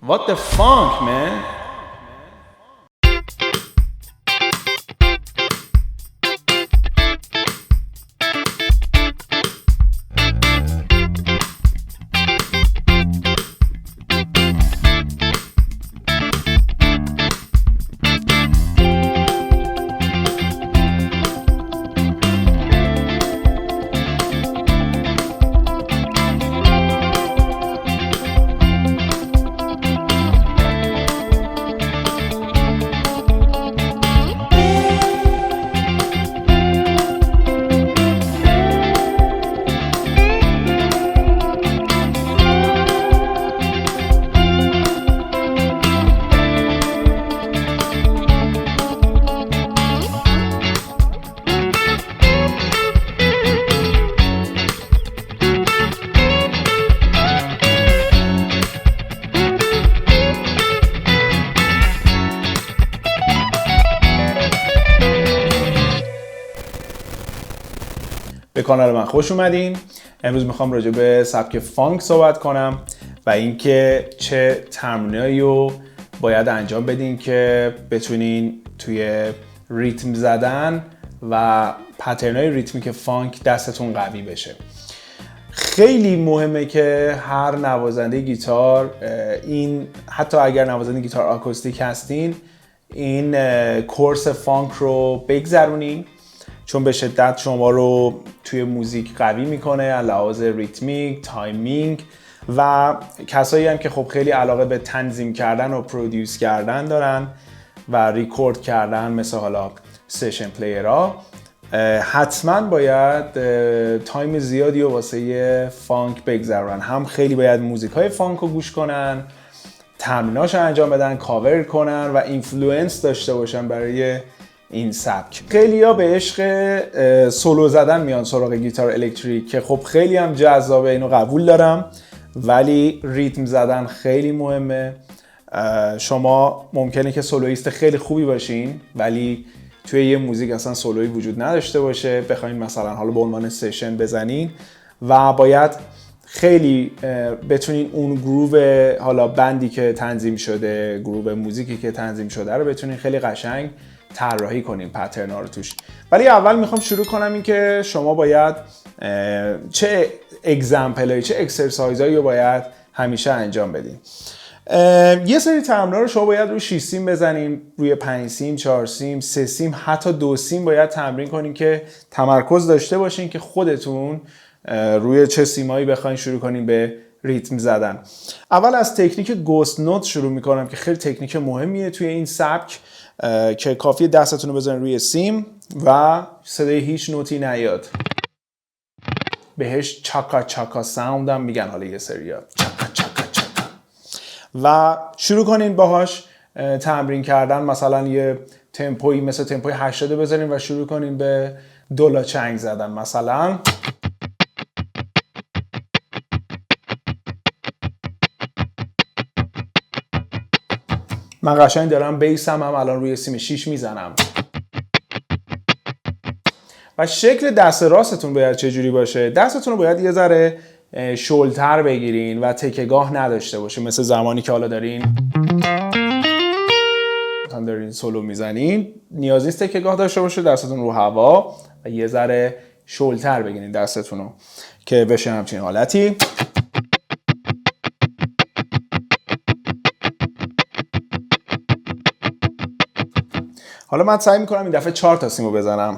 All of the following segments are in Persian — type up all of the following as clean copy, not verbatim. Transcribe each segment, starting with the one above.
What the funk, man? به کانال من خوش اومدین. امروز میخوام راجع به سبک فانک صحبت کنم و اینکه چه تمرینایی رو باید انجام بدین که بتونین توی ریتم زدن و پترنای ریتمیک فانک دستتون قوی بشه. خیلی مهمه که هر نوازنده گیتار، این حتی اگر نوازنده گیتار آکوستیک هستین، این کورس فانک رو بگذرونین، چون به شدت شما رو توی موزیک قوی میکنه از لحاظ ریتمیک، تایمینگ و کسایی هم که خب خیلی علاقه به تنظیم کردن و پرودیوس کردن دارن و ریکورد کردن، مثل حالا سشن پلیرها، حتما باید تایم زیادی و واسه فانک بگذرونن. هم خیلی باید موزیک های فانک رو گوش کنن، تمریناش انجام بدن، کاور کنن و اینفلوئنس داشته باشن برای این سبک. خیلی‌ها به عشق سولو زدن میان سراغ گیتار الکتریک که خب خیلی هم جذابه، اینو قبول دارم، ولی ریتم زدن خیلی مهمه. شما ممکنه که سولویست خیلی خوبی باشین ولی توی یه موزیک اصلا سولویی وجود نداشته باشه، بخواین مثلا حالا به عنوان سشن بزنین و باید خیلی بتونین اون گروو حالا بندی که تنظیم شده، گروو موزیکی که تنظیم شده رو بتونین خیلی قشنگ طراحی کنیم پترنا رو توش. ولی اول میخوام شروع کنم این که شما باید چه اگزمپلایی، چه اکسرسایزایی رو باید همیشه انجام بدین. یه سری تمرین‌ها رو شما باید روی 6 سیم بزنیم، روی 5 سیم، 4 سیم، 3 سیم، حتی 2 سیم باید تمرین کنین که تمرکز داشته باشین که خودتون روی چه سیمایی بخواین شروع کنین به ریتم زدن. اول از تکنیک گوست نوت شروع میکنم که خیلی تکنیک مهمیه توی این سبک، که کافیه دستتون رو بزنین روی سیم و صدای هیچ نوتی نیاد. بهش چاکا چاکا ساوند هم میگن حالا یه سریا، چاکا چاکا چاکا، و شروع کنین باهاش تمرین کردن. مثلا یه تمپویی مثل تمپوی 80 بزنین و شروع کنین به دولا چنگ زدن. مثلا من قشنگ دارم بیسم هم الان روی سیم 6 میزنم. و شکل دست راستتون باید چجوری باشه؟ دستتون رو باید یه ذره شلتر بگیرین و تکه‌گاه نداشته باشه، مثل زمانی که حالا دارین سولو میزنین، نیاز نیست تکه‌گاه داشته باشه، دستتون رو هوا و یه ذره شلتر بگیرین دستتون رو که بشه همچین حالتی. حالا من سعی میکنم این دفعه 4 تا سیمو بزنم.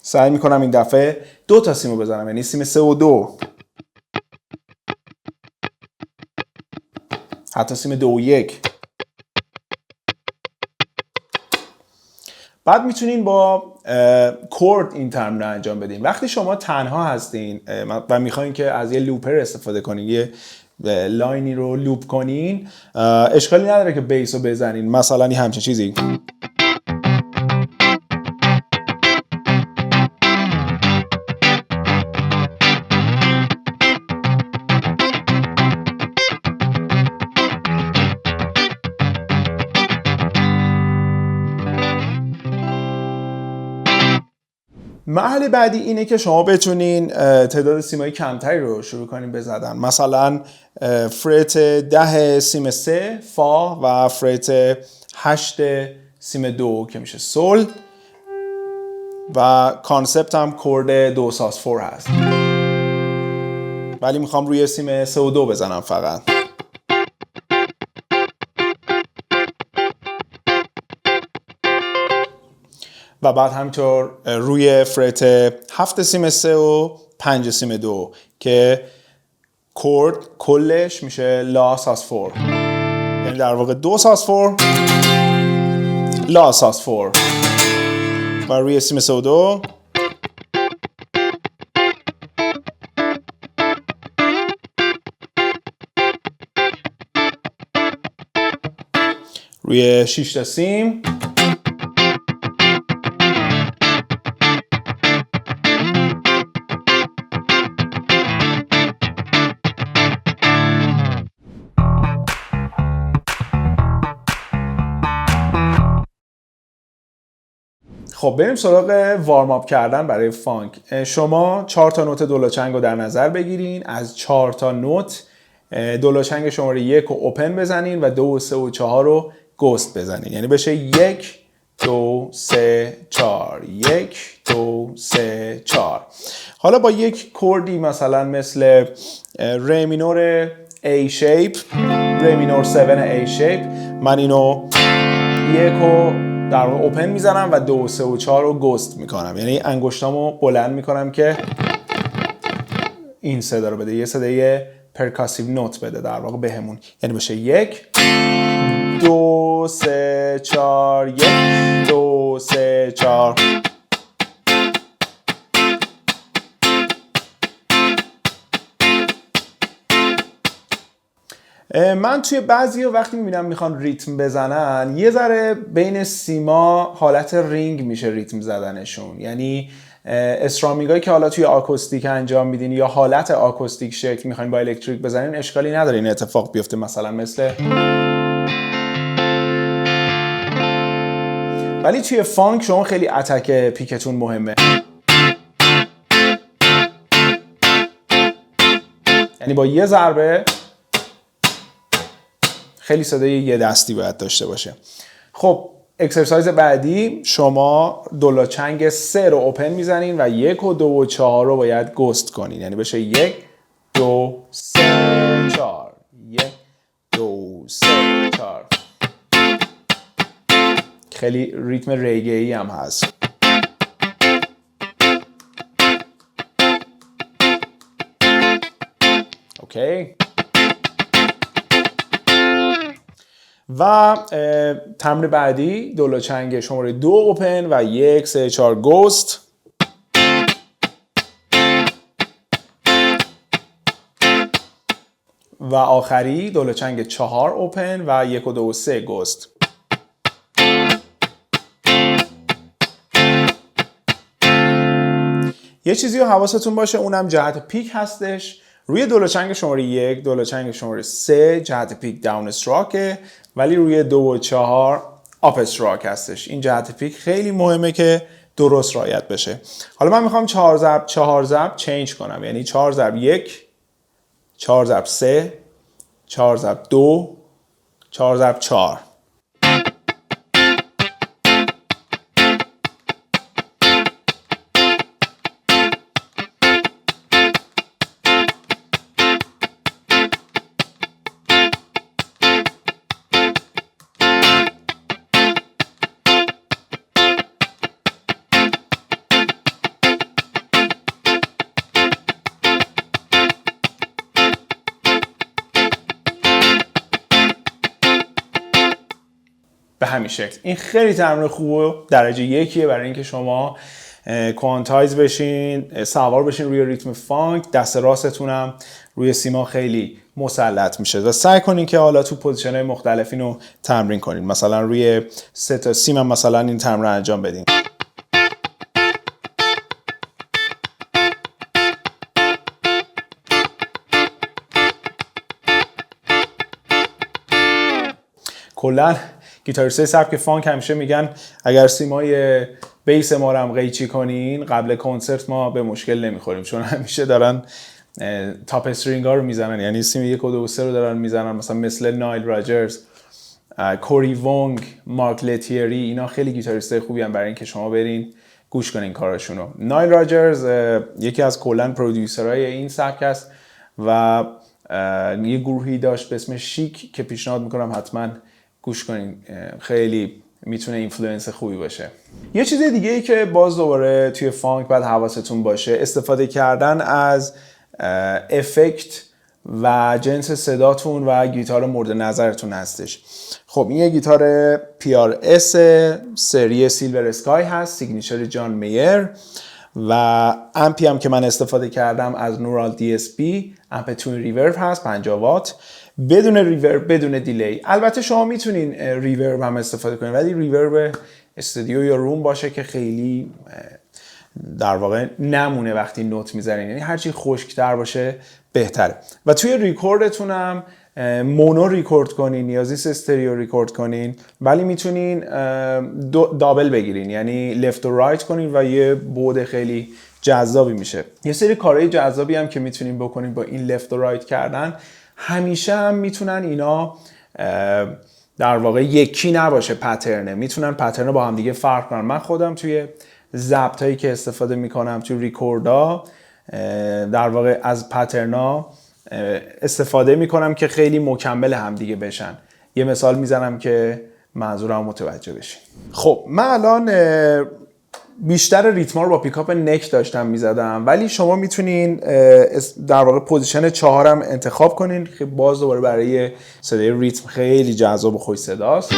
سعی میکنم این دفعه 2 تا سیمو بزنم، یعنی سیم 3 و 2، حتی سیم 2 و 1. بعد میتونین با کورد این تمرین رو انجام بدین. وقتی شما تنها هستین و میخواین که از یه لوپر استفاده کنین، یه لاینی رو لوپ کنین، اشکالی نداره که بیس رو بزنین، مثلا این همچین چیزی. مرحله بعدی اینه که شما بتونین تعداد سیمای کمتری رو شروع کنین به زدن. مثلا فرت 10 سیم 3 فا و فرت 8 سیم 2 که میشه سول و کانسپت هم کورد دو ساس 4 هست، ولی میخوام روی سیم 3 و 2 بزنم فقط. و بعد همینطور روی فرت 7 سیم 3 و 5 سیم 2 که کورد کلش میشه لا ساس 4، یعنی در واقع دو ساس 4 لا ساس 4 و روی سیم 3 و 2 روی 6 تا سیم خب بریم سراغ وارم آپ کردن برای فانک. شما 4 تا نوت دولاچنگ رو در نظر بگیرین. از 4 تا نوت دولاچنگ شماره 1 رو اوپن بزنین و 2 و 3 و 4 رو گوست بزنین، یعنی بشه 1 2 3 4 1 2 3 4. حالا با یک کوردی مثلا مثل ری مینور A shape، ری مینور 7 A shape، من اینو 1 رو در واقع اوپن میزنم و 2 و 3 و 4 رو گوست میکنم، یعنی انگشتامو بلند میکنم که این صدا رو بده، یه صدای پرکاسیو نوت بده در واقع بهمون، یعنی بشه 1 2 3 4 1 2 3 4. من توی بعضی وقتی میبینم میخوان ریتم بزنن یه ذره بین سیما حالت رینگ میشه ریتم زدنشون، یعنی استرامینگایی که حالا توی آکوستیک انجام میدین یا حالت آکوستیک شکل میخواین با الکتریک بزنین اشکالی نداره این اتفاق بیفته، مثلا مثل، ولی توی فانک شما خیلی اتک پیکتون مهمه، یعنی با یه ضربه خیلی صدای یه دستی باید داشته باشه. خب اکسرسایز بعدی شما دولاچنگ 3 رو اوپن میزنین و 1 و 2 و 4 رو باید گوست کنین، یعنی بشه 1 2 3 4 1 2 3 4. خیلی ریتم ریگه‌ای هم هست. اوکی. و تمرین بعدی دولاچنگ شماره 2 اوپن و 1 3 4 گوست. و آخری دولاچنگ 4 اوپن و 1 و 2 و 3 گوست. یه چیزی رو حواستون باشه اونم جهت پیک هستش. روی دولاچنگ شماره 1 دولاچنگ شماره 3 جهت پیک داون استراکه، ولی روی 2 و 4 آپ استراک هستش. این جهت پیک خیلی مهمه که درست رعایت بشه. حالا من میخوام 4 ضرب چینج کنم، یعنی 4 ضرب 1 4 ضرب 3 4 ضرب 2 4 ضرب 4. به همین شکل. این خیلی تمرین خوبه، درجه 1 برای اینکه شما کوانتایز بشین، سوار بشین روی ریتم فانک، دست راستتون هم روی سیما خیلی مسلط میشه و سعی کنین که حالا تو پوزیشن‌های مختلف اینو تمرین کنین، مثلا روی 3 تا سیم هم مثلا این تمرین انجام بدین. کلاً گیتاریستای سبک فانک همیشه میگن اگر سیمای بیس ما رو هم قیچی کنین قبل کنسرت ما به مشکل نمیخوریم، چون همیشه دارن تاپ استرینگ ها رو میزنن، یعنی سیم 1 و 2 و 3 رو دارن میزنن، مثلا مثل نایل راجرز، کوری وونگ، مارک لتیری، اینا خیلی گیتاریستای خوبی هم برای اینکه شما برین گوش کنین کاراشونو. نایل راجرز یکی از کلا پرودیوسرای این سبک است و یه گروهی داشت به اسم شیک که پیشنهاد میکنم حتما گوش کنین، خیلی میتونه اینفلوئنس خوبی باشه. یه چیز دیگه ای که باز دوباره توی فانک باید حواستون باشه، استفاده کردن از افکت و جنس صداتون و گیتار مورد نظرتون هستش. خب این یه گیتار PRS سری سیلور اسکای هست، سیگنیچر جان میر، و امپی هم که من استفاده کردم از نورال DSP، امپ توین ریورب هست 50 وات، بدون ریورب بدون دیلی. البته شما میتونین ریورب هم استفاده کنین، ولی ریورب استودیو یا روم باشه که خیلی در واقع نمونه وقتی نوت میزنین، یعنی هرچی خشک‌تر باشه بهتره. و توی ریکوردتون هم مونو ریکورد کنین، نیازی نیست استریو ریکورد کنین، ولی میتونین دابل بگیرین، یعنی لفت و رایت کنین و یه بعد خیلی جذابی میشه. یه سری کارهای جذابی هم که میتونین بکنین با این لفت و رایت کردن، همیشه هم میتونن اینا در واقع یکی نباشه پترنه، میتونن پترنه با هم دیگه فرق کنن. من خودم توی ضبط هایی که استفاده میکنم توی ریکوردا در واقع از پترنا استفاده میکنم که خیلی مکمل هم دیگه بشن. یه مثال میزنم که منظورم متوجه بشین. خب من الان بیشتر ریتما رو با پیکاپ نک داشتم میزدم، ولی شما میتونین در واقع پوزیشن 4 هم انتخاب کنین که باز دوباره برای صدای ریتم خیلی جذاب و خوش صداست.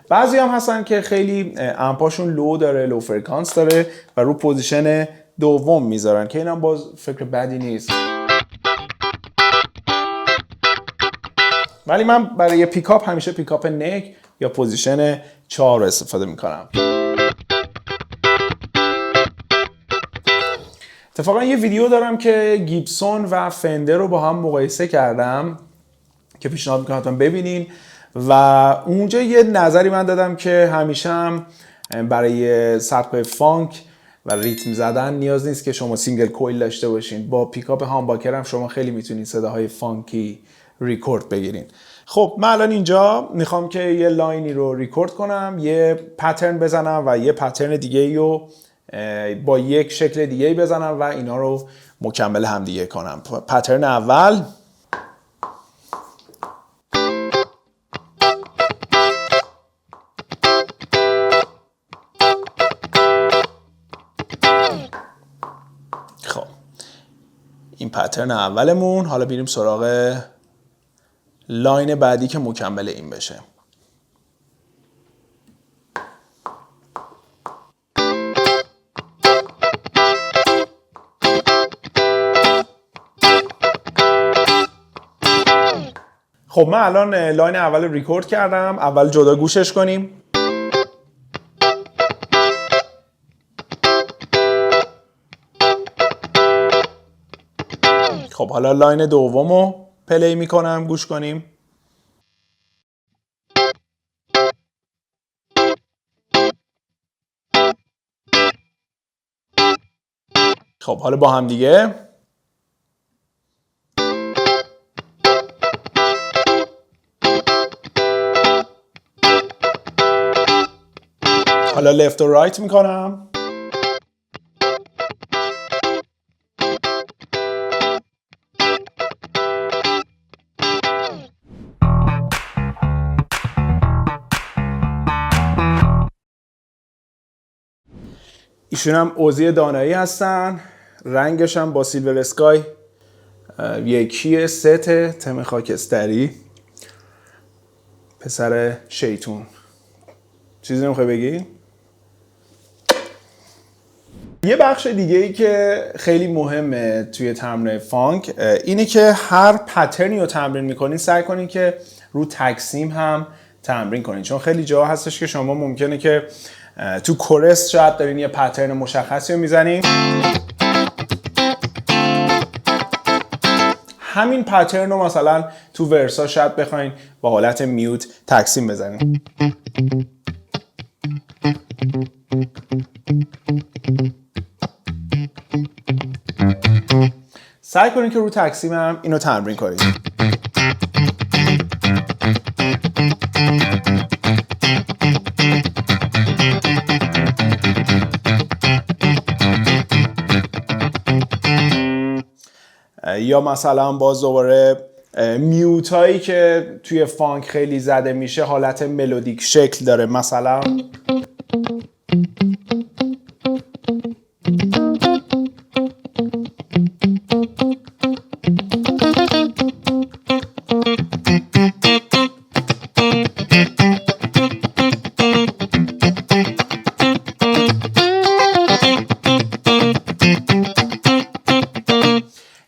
بعضی هم هستن که خیلی امپاشون لو داره، لو فرکانس داره و رو پوزیشن دوم میذارن که اینم باز فکر بدی نیست، ولی من برای پیکاپ همیشه پیکاپ نک یا پوزیشن 4 رو استفاده میکنم. اتفاقا یه ویدیو دارم که گیبسون و فندر رو با هم مقایسه کردم که پیشنهاد میکنم حتما ببینین، و اونجا یه نظری من دادم که همیشه هم برای سبک فانک و ریتم زدن نیاز نیست که شما سینگل کویل داشته باشین، با پیکاپ هامباکر هم شما خیلی میتونین صداهای فانکی ریکورد بگیرین. خب من الان اینجا میخوام که یه لاینی رو ریکورد کنم، یه پترن بزنم و یه پترن دیگه رو با یک شکل دیگه بزنم و اینا رو مکمل هم دیگه کنم. پترن اول این پترن اولمون. حالا بریم سراغ لاین بعدی که مکمل این بشه. خب من الان لاین اول رو ریکورد کردم. اول جدا گوشش کنیم. خب حالا لاین دومو پلی میکنم، گوش کنیم. خب حالا با هم دیگه. حالا لفت و رایت میکنم. ایشون هم اوزی دانایی هستن، رنگش هم با سیلور اسکای یکیه، ست تم خاکستری. پسر شیطون. چیزی نمیخوای بگی؟ یه بخش دیگه ای که خیلی مهمه توی تمرین فانک اینه که هر پترنی رو تمرین میکنین سعی کنین که رو تقسیم هم تمرین کنین، چون خیلی جا هستش که شما ممکنه که تو کورس شاید دارین یه پترن مشخصی رو میزنین، همین پترن رو مثلا تو ورسا شاید بخواین با حالت میوت تقسیم بزنین. سعی کنین که رو تقسیم هم اینو تمرین کنید. یا مثلا باز دوباره میوت هایی که توی فانک خیلی زده میشه حالت ملودیک شکل داره، مثلا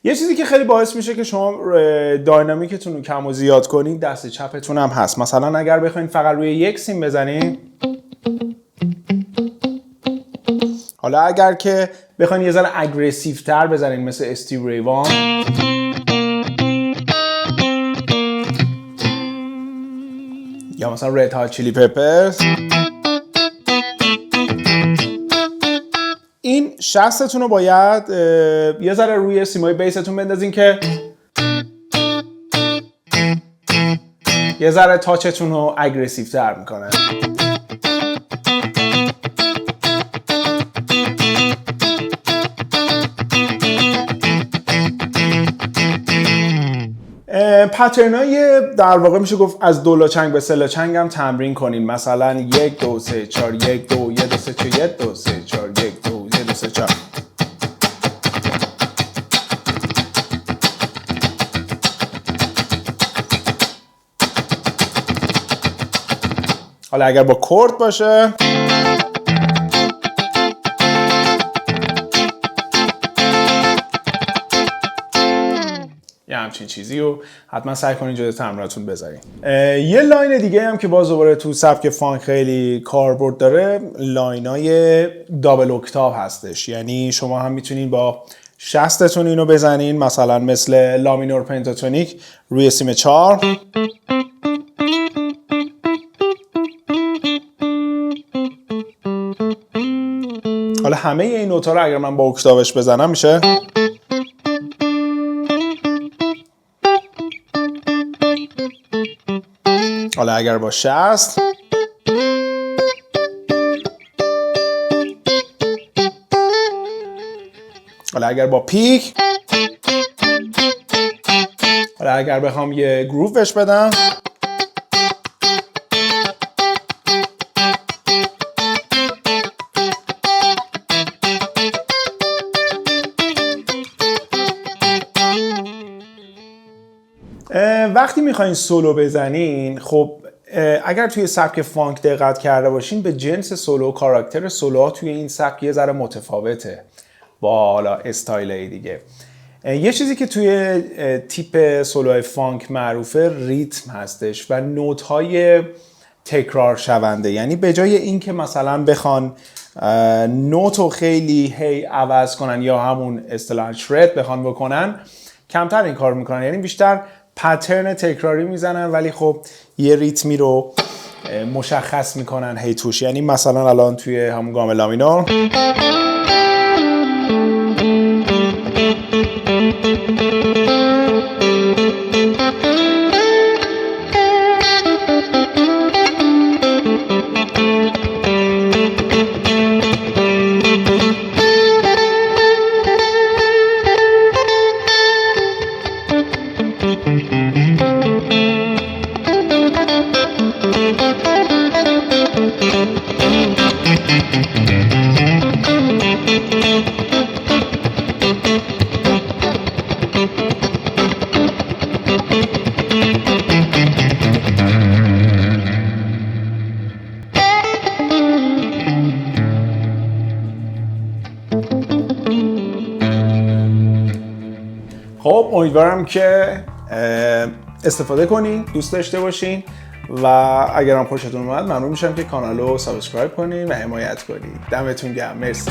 یه چیزی که خیلی باعث میشه که شما داینامیکتون رو کم و زیاد کنید دست چپتون هم هست. مثلا اگر بخواید فقط روی یک سیم بزنید، حالا اگر که بخواید یه ذره اگریسیو تر بزنید مثل استیو ری وان، یا مثلا رد هات چیلی پپرز، این شستتون رو باید یه ذره روی سیمای بیستون بندازین که یه ذره تاچتون رو اگریسیو تر میکنه. پترنای در واقع میشه گفت از دولاچنگ به سه‌لاچنگ هم تمرین کنین. مثلا 1 2 3 4 1 2 1 2 3 4 1 2 3 4 1 2 1 2 3 4. حالا اگر با کورد باشه یه همچین چیزی رو حتما سعی کنین جلوی تمریناتون بذارین. یه لاین دیگه هم که باز دوباره تو سبک فانک خیلی کاربرد داره، لاینای دابل اکتاو هستش. یعنی شما هم میتونین با شستتون اینو بزنین، مثلا مثل لا مینور پنتاتونیک روی سیم 4. حالا همه این نوتا رو اگر من با اکتاوش بزنم میشه حالا اگر با 60 حالا اگر با پیک، حالا اگر بخوام یه گروو بهش بدم وقتی میخواین سولو بزنین، خب اگر توی سبک فانک دقت کرده باشین به جنس سولو، کاراکتر سولوها توی این سبک یه ذره متفاوته با حالا استایلای دیگه. یه چیزی که توی تیپ سولوهای فانک معروفه ریتم هستش و نوت‌های تکرار شونده. یعنی به جای اینکه مثلا بخوان نوتو خیلی هی عوض کنن یا همون اصطلاحاً شرد بخوان بکنن، کمتر این کار میکنن. یعنی بیشتر پترن تکراری میزنن ولی خب یه ریتمی رو مشخص میکنن هی توش. یعنی مثلا الان توی همون گام لا مینور خب امیدوارم که استفاده کنین، دوست داشته باشین و اگر هم خوشتون اومد ممنون میشم که کانال رو سابسکرایب کنین و حمایت کنین. دمتون گرم. مرسی.